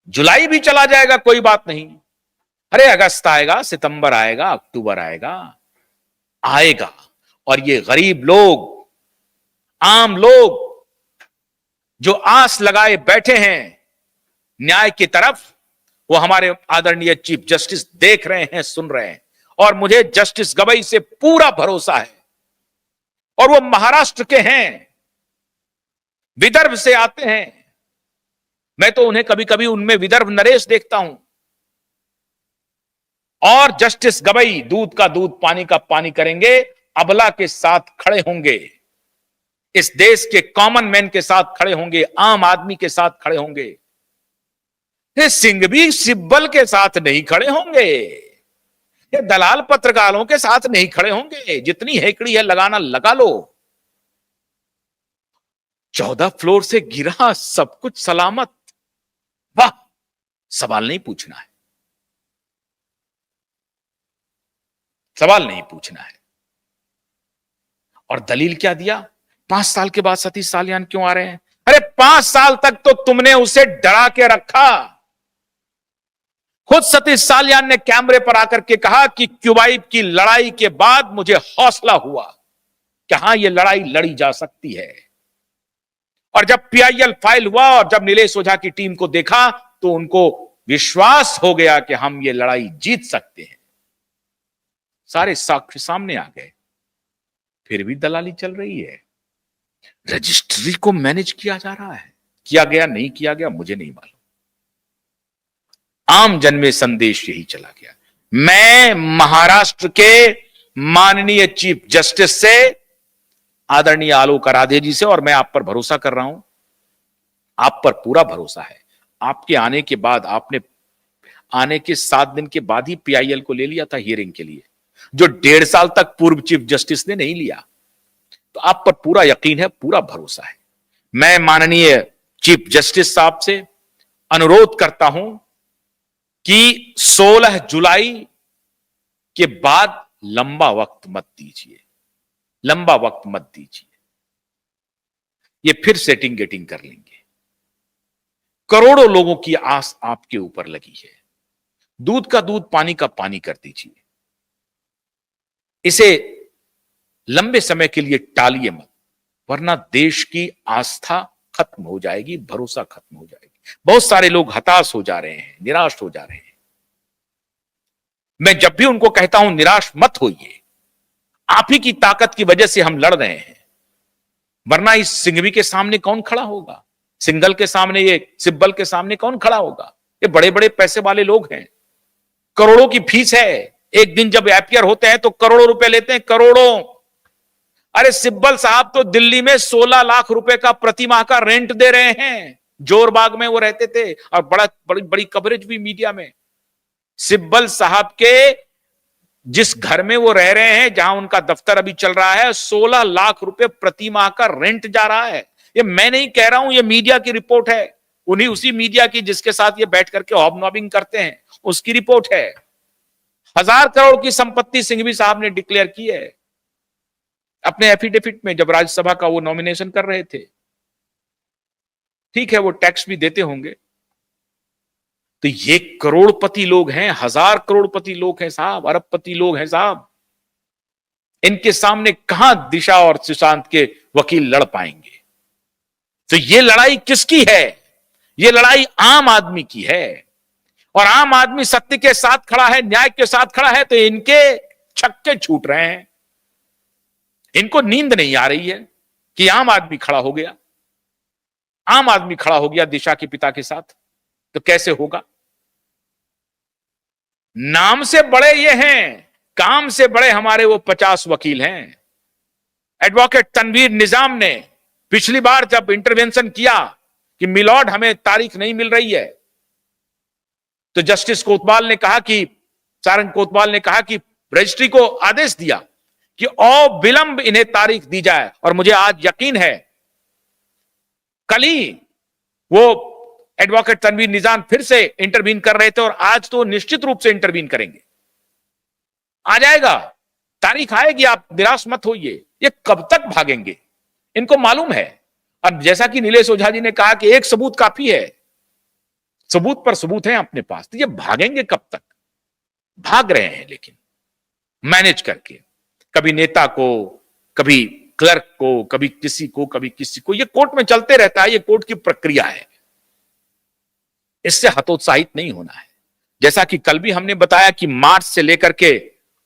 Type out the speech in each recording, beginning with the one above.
जुलाई भी चला जाएगा, कोई बात नहीं। अरे अगस्त आएगा, सितंबर आएगा, अक्टूबर आएगा, आएगा। और ये गरीब लोग, आम लोग जो आस लगाए बैठे हैं न्याय की तरफ, वो हमारे आदरणीय चीफ जस्टिस देख रहे हैं, सुन रहे हैं। और मुझे जस्टिस गवई से पूरा भरोसा है। और वो महाराष्ट्र के हैं, विदर्भ से आते हैं। मैं तो उन्हें कभी कभी उनमें विदर्भ नरेश देखता हूं। और जस्टिस गवई दूध का दूध, पानी का पानी करेंगे, अबला के साथ खड़े होंगे, इस देश के कॉमन मैन के साथ खड़े होंगे, आम आदमी के साथ खड़े होंगे। ये सिंघवी सिब्बल के साथ नहीं खड़े होंगे, ये दलाल पत्रकारों के साथ नहीं खड़े होंगे। जितनी हेकड़ी है लगाना लगा लो। 14 फ्लोर से गिरा, सब कुछ सलामत, वाह, सवाल नहीं पूछना है, सवाल नहीं पूछना है। और दलील क्या दिया? 5 साल के बाद सतीश सालियान क्यों आ रहे हैं? अरे 5 साल तक तो तुमने उसे डरा के रखा। खुद सतीश सालियान ने कैमरे पर आकर के कहा कि क्यूबाइब की लड़ाई के बाद मुझे हौसला हुआ कि हां, यह लड़ाई लड़ी जा सकती है। और जब पीआईएल फाइल हुआ और जब नीलेश ओझा की टीम को देखा तो उनको विश्वास हो गया कि हम ये लड़ाई जीत सकते हैं। सारे साक्ष्य सामने आ गए, फिर भी दलाली चल रही है। रजिस्ट्री को मैनेज किया जा रहा है, किया गया नहीं किया गया मुझे नहीं मालूम। आम जन में संदेश यही चला गया। मैं महाराष्ट्र के माननीय चीफ जस्टिस से, आदरणीय आलोक आराधे जी से, और मैं आप पर भरोसा कर रहा हूं, आप पर पूरा भरोसा है। आपके आने के बाद, आपने आने के 7 दिन के बाद ही पीआईएल को ले लिया था हियरिंग के लिए, जो 1.5 साल तक पूर्व चीफ जस्टिस ने नहीं लिया। तो आप पर पूरा यकीन है, पूरा भरोसा है। मैं माननीय चीफ जस्टिस साहब से अनुरोध करता हूं कि 16 जुलाई के बाद लंबा वक्त मत दीजिए, लंबा वक्त मत दीजिए। ये फिर सेटिंग गेटिंग कर लेंगे। करोड़ों लोगों की आस आपके ऊपर लगी है। दूध का दूध, पानी का पानी कर दीजिए। इसे लंबे समय के लिए टालिए मत, वरना देश की आस्था खत्म हो जाएगी, भरोसा खत्म हो जाएगी। बहुत सारे लोग हताश हो जा रहे हैं, निराश हो जा रहे हैं। मैं जब भी उनको कहता हूं निराश मत होइए, आप ही की ताकत की वजह से हम लड़ रहे हैं, वरना इस सिंघवी के सामने कौन खड़ा होगा? सिंघल के सामने, ये सिब्बल के सामने कौन खड़ा होगा? ये बड़े बड़े पैसे वाले लोग हैं, करोड़ों की फीस है। एक दिन जब एपियर होते हैं तो करोड़ों रुपए लेते हैं, करोड़ों। अरे सिब्बल साहब तो दिल्ली में 16 लाख रुपए का प्रतिमाह का रेंट दे रहे हैं। जोरबाग में वो रहते थे और बड़ी बड़ी कवरेज भी मीडिया में। सिब्बल साहब के जिस घर में वो रह रहे हैं, जहां उनका दफ्तर अभी चल रहा है, 16 लाख रुपए प्रतिमाह का रेंट जा रहा है। ये मैं नहीं कह रहा हूं, ये मीडिया की रिपोर्ट है, उसी मीडिया की जिसके साथ ये बैठ करके हॉबनॉबिंग करते हैं, उसकी रिपोर्ट है। 1000 करोड़ की संपत्ति सिंघवी साहब ने डिक्लेयर की है अपने एफिडेविट में, जब राज्यसभा का वो नॉमिनेशन कर रहे थे। ठीक है, वो टैक्स भी देते होंगे। तो ये करोड़पति लोग हैं, 1000 करोड़पति लोग हैं साहब, अरबपति लोग हैं साहब। इनके सामने कहां दिशा और सुशांत के वकील लड़ पाएंगे? तो ये लड़ाई किसकी है? ये लड़ाई आम आदमी की है। और आम आदमी सत्य के साथ खड़ा है, न्याय के साथ खड़ा है, तो इनके छक्के छूट रहे हैं। इनको नींद नहीं आ रही है कि आम आदमी खड़ा हो गया, आम आदमी खड़ा हो गया दिशा के पिता के साथ। तो कैसे होगा? नाम से बड़े ये हैं, काम से बड़े हमारे वो 50 वकील हैं। एडवोकेट तनवीर निजाम ने पिछली बार जब इंटरवेंशन किया कि मिलॉर्ड हमें तारीख नहीं मिल रही है, तो जस्टिस कोतवाल ने कहा कि, सारंग कोतवाल ने कहा कि रजिस्ट्री को आदेश दिया कि अविलंब इन्हें तारीख दी जाए। और मुझे आज यकीन है कल ही वो एडवोकेट तनवीर निजाम फिर से इंटरवीन कर रहे थे, और आज तो निश्चित रूप से इंटरवीन करेंगे। आ जाएगा, तारीख आएगी, आप निराश मत होइए। ये कब तक भागेंगे? इनको मालूम है। और जैसा कि नीलेश ओझा जी ने कहा कि एक सबूत काफी है, सबूत पर सबूत है अपने पास, तो ये भागेंगे कब तक? भाग रहे हैं लेकिन मैनेज करके, कभी नेता को, कभी क्लर्क को, कभी किसी को, कभी किसी को। ये कोर्ट में चलते रहता है, ये कोर्ट की प्रक्रिया है, इससे हतोत्साहित नहीं होना है। जैसा कि कल भी हमने बताया कि मार्च से लेकर के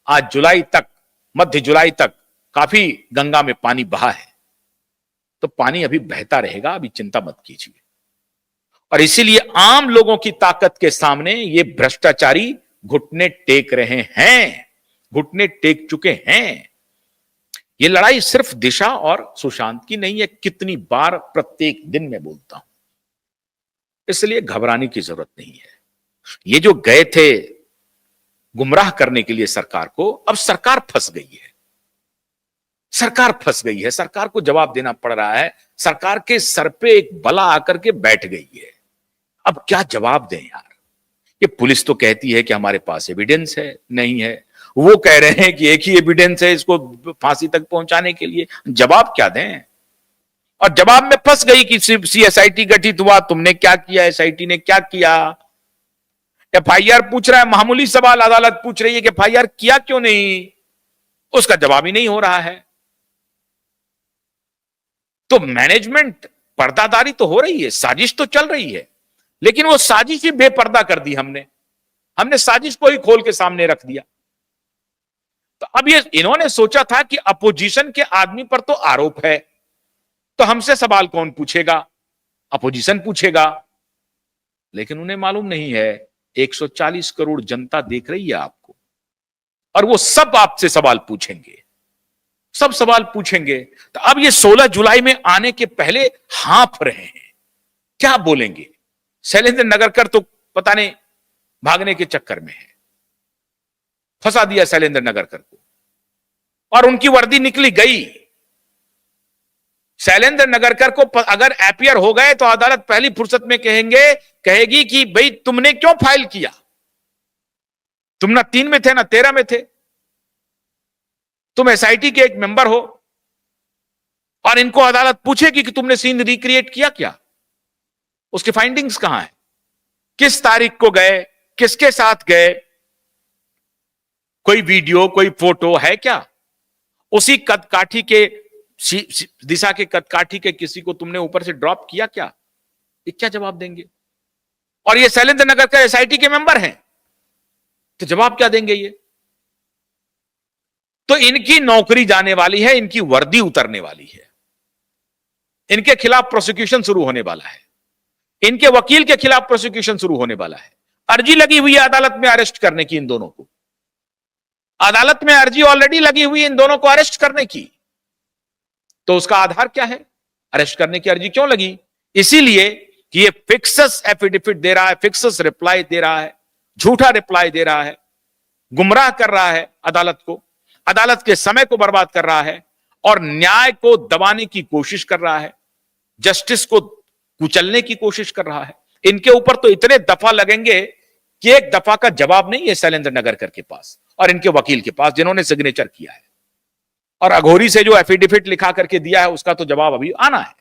आज जुलाई तक, मध्य जुलाई तक काफी गंगा में पानी बहा है, तो पानी अभी बहता रहेगा, अभी चिंता मत कीजिए। और इसीलिए आम लोगों की ताकत के सामने ये भ्रष्टाचारी घुटने टेक रहे हैं, घुटने टेक चुके हैं। ये लड़ाई सिर्फ दिशा और सुशांत की नहीं है, कितनी बार प्रत्येक दिन में बोलता हूं, इसलिए घबराने की जरूरत नहीं है। ये जो गए थे गुमराह करने के लिए सरकार को, अब सरकार फंस गई है, सरकार फंस गई है, सरकार को जवाब देना पड़ रहा है। सरकार के सर पे एक बला आकर के बैठ गई है, अब क्या जवाब दें यार? ये पुलिस तो कहती है कि हमारे पास एविडेंस है, नहीं है। वो कह रहे हैं कि एक ही एविडेंस है इसको फांसी तक पहुंचाने के लिए, जवाब क्या दें? और जवाब में फंस गई कि सीएसआईटी गठित हुआ, तुमने क्या किया, एसआईटी ने क्या किया? एफआईआर पूछ रहा है, मामूली सवाल अदालत पूछ रही है कि एफआईआर किया क्यों नहीं, उसका जवाब ही नहीं हो रहा है। तो मैनेजमेंट, पर्दादारी तो हो रही है, साजिश तो चल रही है, लेकिन वो साजिश ही बेपर्दा कर दी हमने साजिश को ही खोल के सामने रख दिया। तो अब ये इन्होंने सोचा था कि अपोजिशन के आदमी पर तो आरोप है, तो हमसे सवाल कौन पूछेगा, अपोजिशन पूछेगा। लेकिन उन्हें मालूम नहीं है 140 करोड़ जनता देख रही है आपको, और वो सब आपसे सवाल पूछेंगे, सब सवाल पूछेंगे। तो अब ये 16 जुलाई में आने के पहले हाँफ रहे हैं, क्या बोलेंगे? शैलेंद्र नगरकर तो पता नहीं भागने के चक्कर में है, फंसा दिया शैलेंद्र नगरकर को, और उनकी वर्दी निकली गई। शैलेंद्र नगरकर को अगर एपियर हो गए तो अदालत पहली फुर्सत में कहेगी कि भाई तुमने क्यों फाइल किया, तुम ना 3 में थे ना 13 में थे, तुम एसआईटी के एक मेंबर हो, और इनको अदालत पूछेगी कि तुमने सीन रिक्रिएट किया क्या, उसके फाइंडिंग्स कहां है, किस तारीख को गए, किसके साथ गए, कोई वीडियो कोई फोटो है क्या, उसी कदकाठी के दिशा के कदकाठी के किसी को तुमने ऊपर से ड्रॉप किया क्या? ये क्या जवाब देंगे? और ये शैलेंद्र नगरकर एसआईटी के मेंबर हैं, तो जवाब क्या देंगे ये? तो इनकी नौकरी जाने वाली है, इनकी वर्दी उतरने वाली है, इनके खिलाफ प्रोसिक्यूशन शुरू होने वाला है, इनके वकील के खिलाफ प्रोसिक्यूशन शुरू होने वाला है। अर्जी लगी हुई है अदालत में अरेस्ट करने की, इन दोनों को अदालत में अर्जी ऑलरेडी लगी हुई है इन दोनों को अरेस्ट करने की। तो उसका आधार क्या है, अरेस्ट करने की अर्जी क्यों लगी? इसीलिए कि ये फिक्सस एफिडेविट दे रहा है, फिक्सस रिप्लाई दे रहा है, झूठा रिप्लाई दे रहा है, गुमराह कर रहा है अदालत को, अदालत के समय को बर्बाद कर रहा है, और न्याय को दबाने की कोशिश कर रहा है, जस्टिस को कुचलने की कोशिश कर रहा है। इनके ऊपर तो इतने दफा लगेंगे कि एक दफा का जवाब नहीं है शैलेंद्र नगरकर के पास और इनके वकील के पास जिन्होंने सिग्नेचर किया है, और अघोरी से जो एफिडेविट लिखा करके दिया है उसका तो जवाब अभी आना है।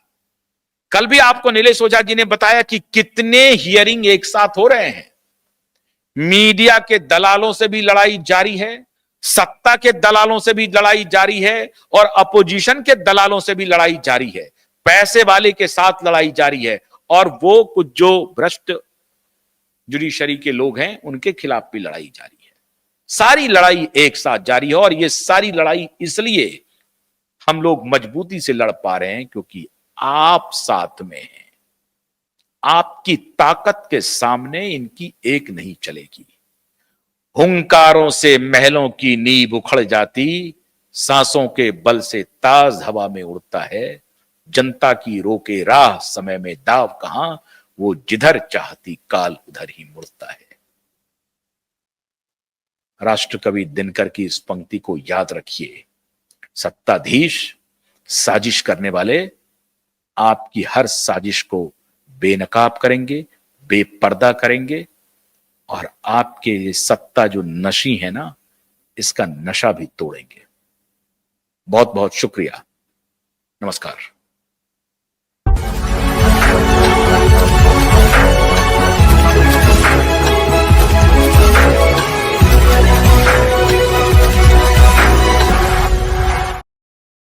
कल भी आपको नीलेश ओझा जी ने बताया कि कितने हियरिंग एक साथ हो रहे हैं। मीडिया के दलालों से भी लड़ाई जारी है, सत्ता के दलालों से भी लड़ाई जारी है, और अपोजिशन के दलालों से भी लड़ाई जारी है, पैसे वाले के साथ लड़ाई जारी है, और वो कुछ जो भ्रष्ट जुडिशरी के लोग हैं उनके खिलाफ भी लड़ाई जारी है। सारी लड़ाई एक साथ जारी है, और ये सारी लड़ाई इसलिए हम लोग मजबूती से लड़ पा रहे हैं क्योंकि आप साथ में हैं। आपकी ताकत के सामने इनकी एक नहीं चलेगी। हुंकारों से महलों की नींव उखड़ जाती, सांसों के बल से ताज हवा में उड़ता है, जनता की रोके राह समय में दाव कहां, वो जिधर चाहती काल उधर ही मुड़ता है। राष्ट्रकवि दिनकर की इस पंक्ति को याद रखिए। सत्ताधीश, साजिश करने वाले आपकी हर साजिश को बेनकाब करेंगे, बेपर्दा करेंगे, और आपके ये सत्ता जो नशी है ना, इसका नशा भी तोड़ेंगे। बहुत बहुत शुक्रिया। नमस्कार।